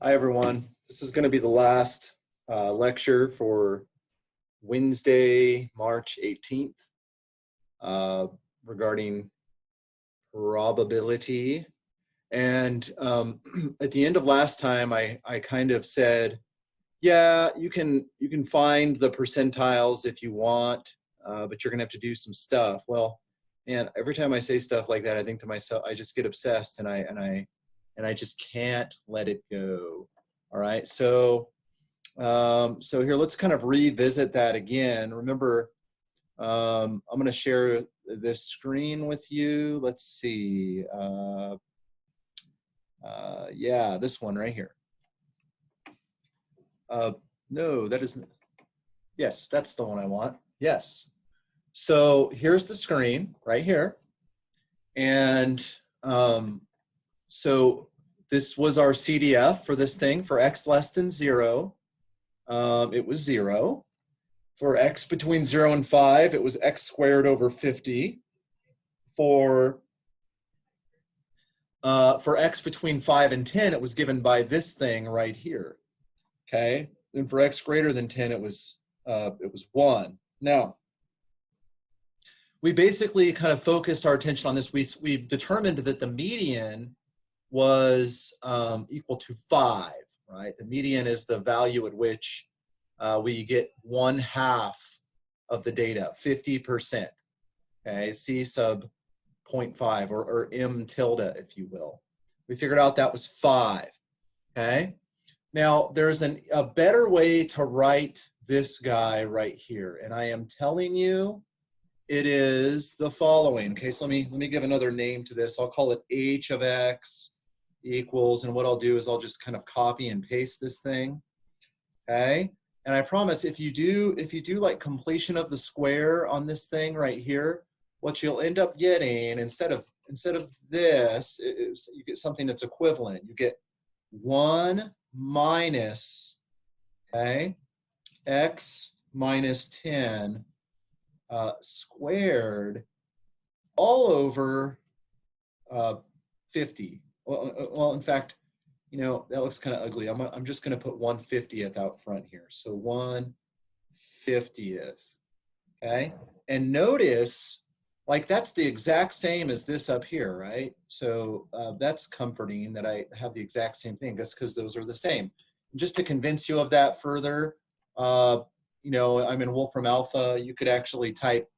Hi, everyone. This is going to be the last lecture for Wednesday, March 18th regarding probability. And at the end of last time, I kind of said, yeah, you can find the percentiles if you want, but you're going to have to do some stuff. Well, man, every time I say stuff like that, I think to myself, I just get obsessed and I just can't let it go. All right, so here, let's kind of revisit that again. Remember, I'm going to share this screen with you. Let's see. Yeah, this one right here. No, that isn't. Yes, that's the one I want. Yes. So here's the screen right here. And so this was our CDF for this thing. For x less than 0, it was 0. For x between 0 and 5, it was x squared over 50. For x between 5 and 10, it was given by this thing right here. Okay, and for x greater than 10, it was 1. Now, we basically kind of focused our attention on this. We've determined that the median was equal to 5, right? The median is the value at which we get 1/2 of the data, 50%. Okay, C sub 0.5 or M tilde, if you will. We figured out that was 5. Okay, now there's a better way to write this guy right here, and I am telling you, it is the following. Okay, so let me give another name to this. I'll call it h of x equals, and what I'll do is I'll just kind of copy and paste this thing. Okay, and I promise if you do like completion of the square on this thing right here, what you'll end up getting instead of this is you get something that's equivalent. You get 1 minus, okay, x minus 10 squared all over 50. Well, in fact, you know, that looks kind of ugly. I'm just going to put 1/50th out front here. So 1/50th. Okay, and notice, like, that's the exact same as this up here, right? So that's comforting that I have the exact same thing, just because those are the same. And just to convince you of that further, you know, I'm in Wolfram Alpha. You could actually type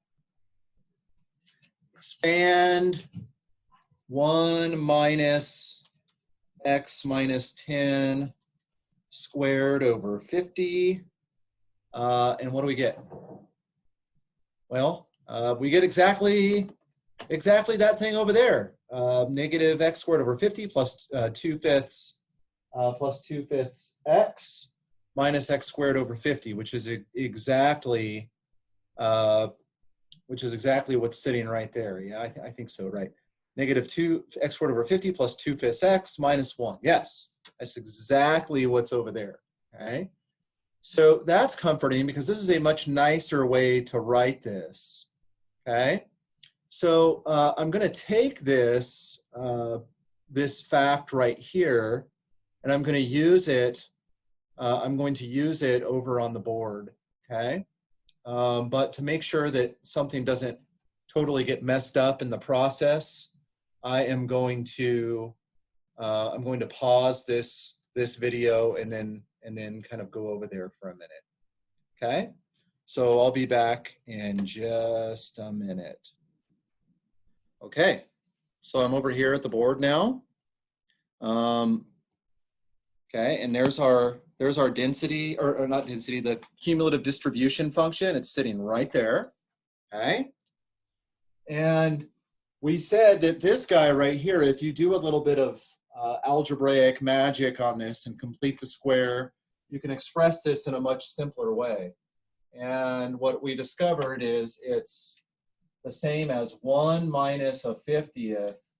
expand 1 minus x minus 10 squared over 50. And what do we get? Well, we get exactly that thing over there. Negative x squared over 50 plus 2/5 x minus x squared over 50, which is exactly what's sitting right there. Yeah, I think so, right? Negative 2x squared over 50 plus 2/5 x minus 1. Yes, that's exactly what's over there. Okay, so that's comforting because this is a much nicer way to write this. Okay, so I'm going to take this fact right here, and I'm going to use it. I'm going to use it over on the board. Okay, but to make sure that something doesn't totally get messed up in the process, I am going to pause this video and then kind of go over there for a minute. Okay, so I'll be back in just a minute. Okay, so I'm over here at the board now. Okay, and there's our density, or not density, the cumulative distribution function. It's sitting right there. Okay, and we said that this guy right here, if you do a little bit of algebraic magic on this and complete the square, you can express this in a much simpler way. And what we discovered is it's the same as 1 minus 1/50th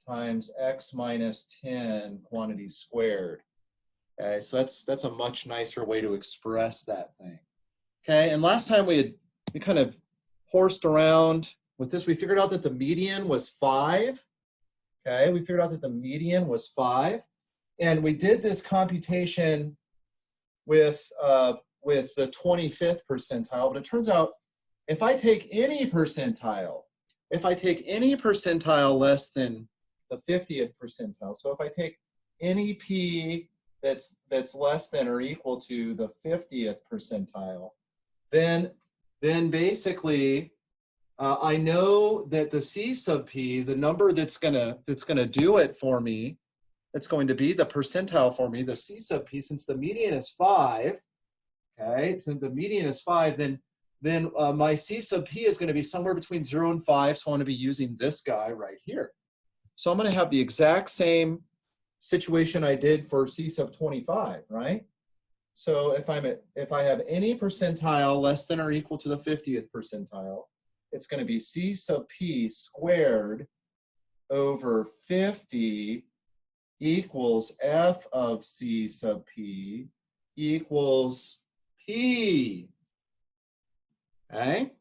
times x minus 10 quantity squared. Okay, so that's a much nicer way to express that thing. Okay, and last time we kind of horsed around with this. We figured out that the median was 5. Okay, we figured out that the median was 5. And we did this computation with the 25th percentile, but it turns out if I take any percentile, less than the 50th percentile, so if I take any p that's less than or equal to the 50th percentile, then basically I know that the C sub p, the number that's gonna do it for me, that's going to be the percentile for me, the C sub p, since the median is 5, okay, since the median is 5, then my C sub p is going to be somewhere between 0 and 5, so I'm going to be using this guy right here. So I'm going to have the exact same situation I did for C sub 25, right? So if I have any percentile less than or equal to the 50th percentile, it's going to be C sub p squared over 50 equals f of C sub p equals p. Okay?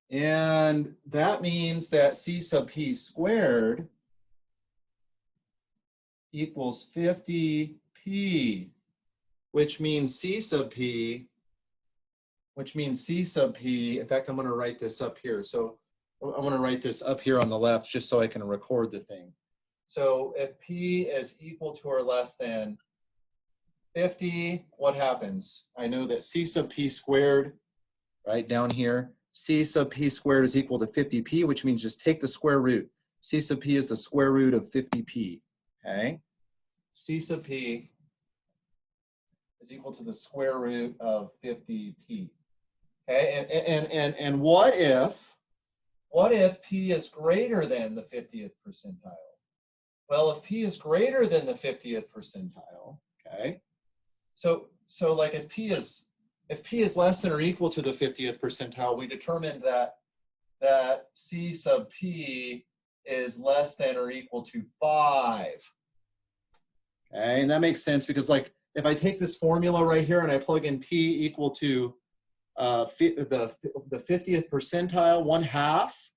And that means that C sub p squared equals 50p, which means C sub p, in fact, I'm going to write this up here. So I want to write this up here on the left just so I can record the thing. So if p is equal to or less than 50, what happens? I know that C sub p squared, right down here, C sub p squared is equal to 50p, which means just take the square root. C sub p is the square root of 50p, okay? C sub p is equal to the square root of 50p, okay? And what if p is greater than the 50th percentile? Well, if p is greater than the 50th percentile, okay? So like if p is less than or equal to the 50th percentile, we determined that C sub p is less than or equal to 5. Okay, and that makes sense because like if I take this formula right here and I plug in p equal to the 50th percentile, 1/2,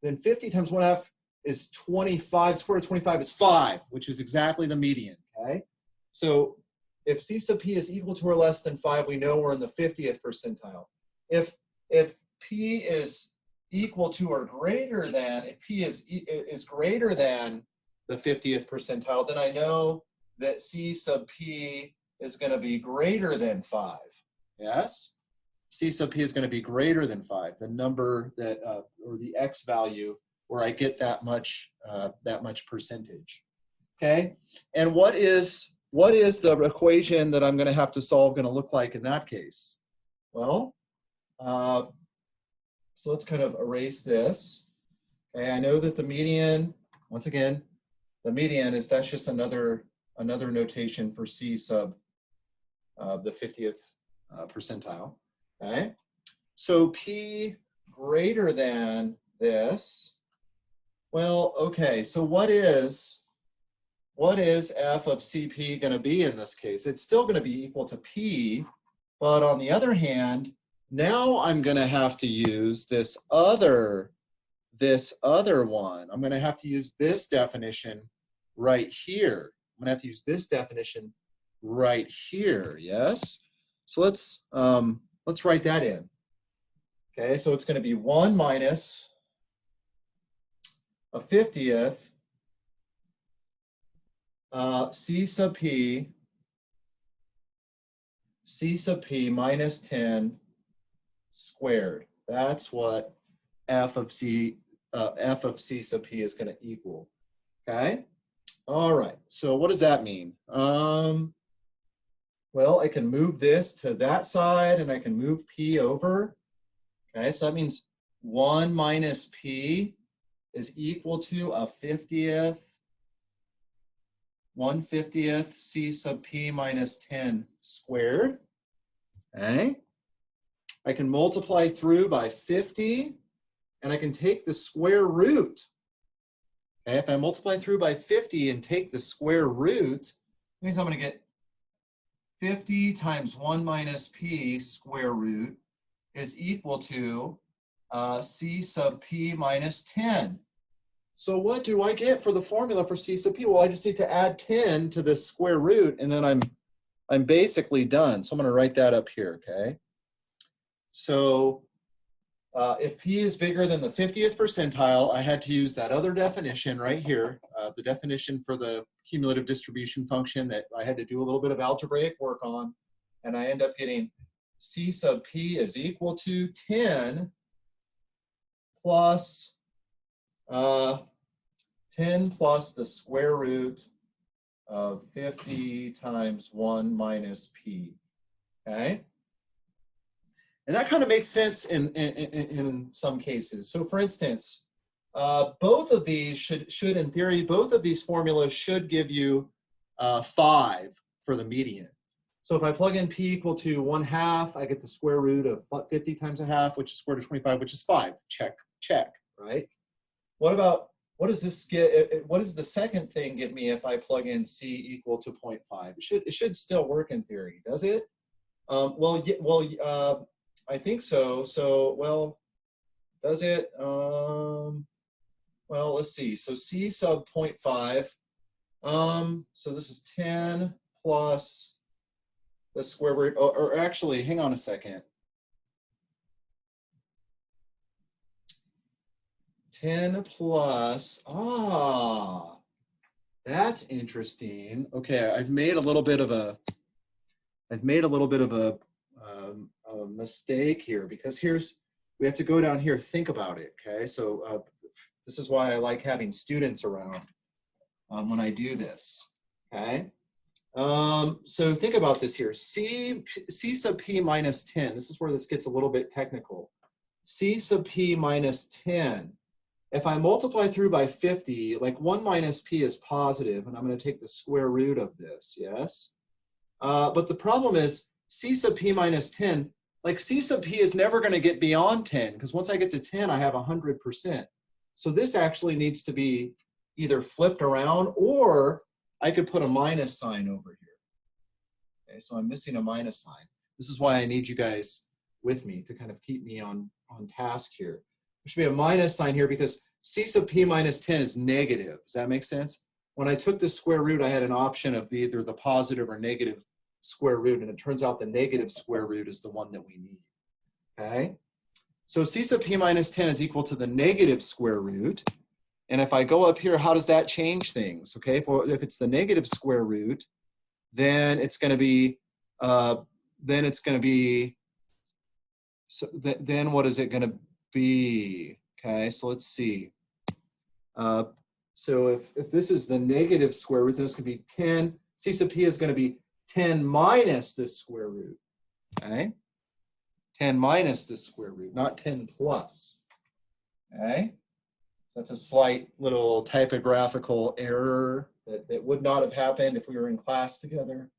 then 50 times 1/2 is 25. Square root of 25 is 5, which is exactly the median, okay? So if C sub p is equal to or less than 5, we know we're in the 50th percentile. If p is equal to or greater than, if p is greater than the 50th percentile, then I know that C sub p is going to be greater than 5. Yes? C sub p is going to be greater than 5, the number that, or the x value where I get that much percentage. Okay? And what is the equation that I'm going to have to solve going to look like in that case? Well, so let's kind of erase this. Okay, I know that the median, once again, the median is, that's just another notation for C sub the 50th percentile. Okay, so P greater than this. Well, okay, so what is f of CP going to be in this case? It's still going to be equal to P, but on the other hand, now I'm going to have to use this other one. I'm going to have to use this definition right here. I'm going to have to use this definition right here, yes? So let's write that in. Okay, so it's going to be 1 minus a 50th C sub p minus 10 squared. That's what f of C sub p is going to equal. Okay. All right. So what does that mean? Well, I can move this to that side, and I can move p over. Okay. So that means 1 minus p is equal to a 1/50th C sub p minus 10 squared. Okay. I can multiply through by 50, and I can take the square root. Okay, if I multiply through by 50 and take the square root, that means I'm going to get 50 times 1 minus p square root is equal to C sub p minus 10 So what do I get for the formula for C sub p? Well, I just need to add 10 to this square root, and then I'm basically done. So I'm going to write that up here, okay? So if p is bigger than the 50th percentile, I had to use that other definition right here, the definition for the cumulative distribution function that I had to do a little bit of algebraic work on, and I end up getting C sub p is equal to 10 plus 10 plus the square root of 50 times 1 minus p, okay? And that kind of makes sense in some cases. So for instance, both of these should in theory, both of these formulas should give you 5 for the median. So if I plug in p equal to 1/2, I get the square root of 50 times 1/2, which is square root of 25, which is 5. Check, check, right? What does this get? What does the second thing get me if I plug in c equal to 0.5? It should still work in theory, does it? I think so. So, well, does it? Well, let's see. So c sub 0.5. So this is 10 plus the square root, or actually, hang on a second. 10 plus, that's interesting. Okay, I've made a little bit of a mistake here, because we have to go down here, think about it, okay? So this is why I like having students around when I do this, okay? So think about this here, C sub p minus 10, this is where this gets a little bit technical. C sub p minus 10, if I multiply through by 50, like 1 minus p is positive, and I'm going to take the square root of this, yes? But the problem is C sub p minus 10, like C sub p is never going to get beyond 10, because once I get to 10, I have 100%. So this actually needs to be either flipped around, or I could put a minus sign over here. Okay, so I'm missing a minus sign. This is why I need you guys with me to kind of keep me on task here. There should be a minus sign here because C sub p minus 10 is negative. Does that make sense? When I took the square root, I had an option of either the positive or negative square root, and it turns out the negative square root is the one that we need, okay? So C sub p minus 10 is equal to the negative square root, and if I go up here, how does that change things, okay? If it's the negative square root, then it's going to be, then what is it going to be? Okay, so let's see. So if this is the negative square root, then it's going to be 10. C sub p is going to be 10 minus this square root, okay? 10 minus this square root, not 10 plus, okay? So that's a slight little typographical error that would not have happened if we were in class together.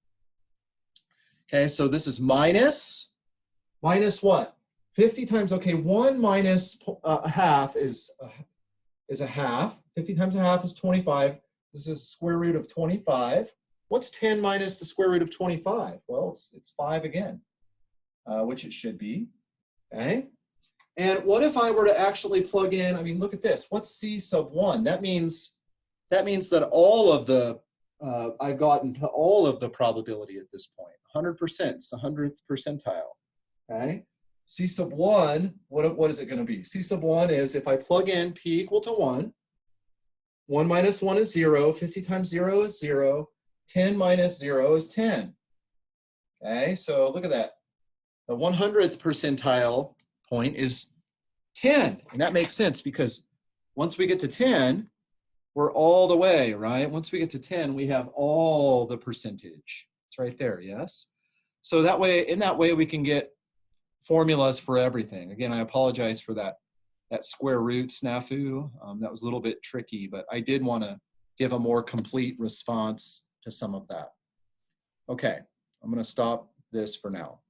Okay, so this is minus what? 50 times, okay, 1 minus a half is a half. 50 times a half is 25. This is square root of 25. What's 10 minus the square root of 25? Well, it's 5 again, which it should be, okay? And what if I were to actually plug in, I mean, look at this. What's C sub 1? That means that all of the, I've gotten to all of the probability at this point. 100%, it's the 100th percentile, okay? C sub 1, what is it going to be? C sub 1 is if I plug in p equal to 1, 1 minus 1 is 0, 50 times 0 is 0, 10 minus 0 is 10. Okay, so look at that. The 100th percentile point is 10, and that makes sense because once we get to 10, we're all the way, right? Once we get to 10, we have all the percentage. It's right there, yes? So that way, in that way, we can get formulas for everything. Again, I apologize for that square root snafu. That was a little bit tricky, but I did want to give a more complete response to some of that. Okay, I'm going to stop this for now.